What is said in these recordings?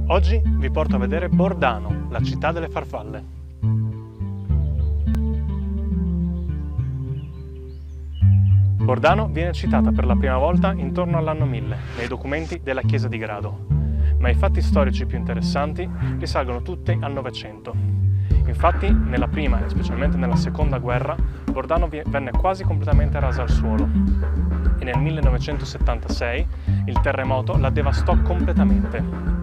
Oggi vi porto a vedere Bordano, la città delle farfalle. Bordano viene citata per la prima volta intorno all'anno 1000 nei documenti della Chiesa di Grado, ma i fatti storici più interessanti risalgono tutti al Novecento. Infatti, nella prima e specialmente nella seconda guerra, Bordano venne quasi completamente rasa al suolo e nel 1976 il terremoto la devastò completamente.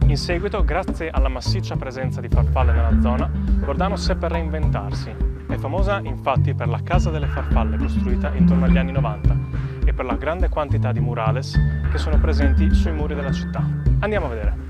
In seguito, grazie alla massiccia presenza di farfalle nella zona, Bordano seppe reinventarsi. È famosa infatti per la Casa delle Farfalle costruita intorno agli anni 90 e per la grande quantità di murales che sono presenti sui muri della città. Andiamo a vedere.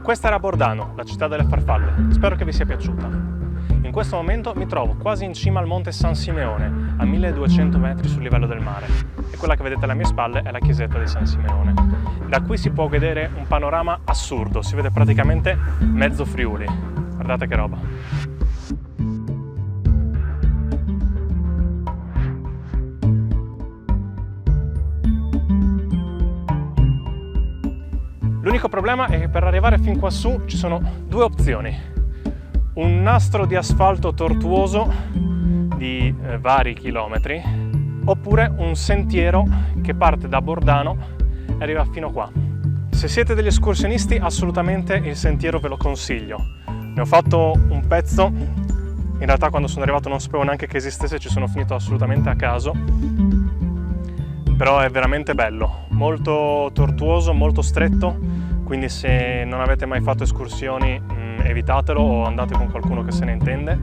Questa era Bordano, la città delle farfalle. Spero che vi sia piaciuta. In questo momento mi trovo quasi in cima al monte San Simeone, a 1200 metri sul livello del mare, e quella che vedete alle mie spalle è la chiesetta di San Simeone. Da qui si può vedere un panorama assurdo, si vede praticamente mezzo Friuli. Guardate che roba! L'unico problema è che per arrivare fin quassù ci sono due opzioni: un nastro di asfalto tortuoso di vari chilometri, oppure un sentiero che parte da Bordano e arriva fino qua. Se siete degli escursionisti, assolutamente il sentiero ve lo consiglio. Ne ho fatto un pezzo, in realtà quando sono arrivato non sapevo neanche che esistesse, ci sono finito assolutamente a caso, però è veramente bello, molto tortuoso, molto stretto. Quindi se non avete mai fatto escursioni evitatelo o andate con qualcuno che se ne intende.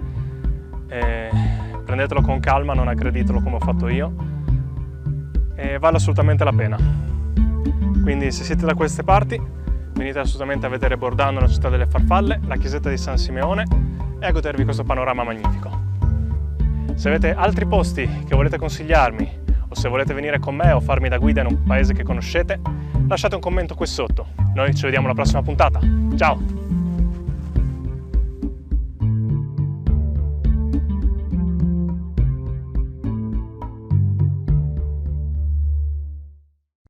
Prendetelo con calma, non aggreditelo come ho fatto io, e vale assolutamente la pena. Quindi se siete da queste parti venite assolutamente a vedere Bordano, la città delle farfalle, la chiesetta di San Simeone e a godervi questo panorama magnifico. Se avete altri posti che volete consigliarmi o se volete venire con me o farmi da guida in un paese che conoscete, lasciate un commento qui sotto. Noi ci vediamo alla prossima puntata. Ciao!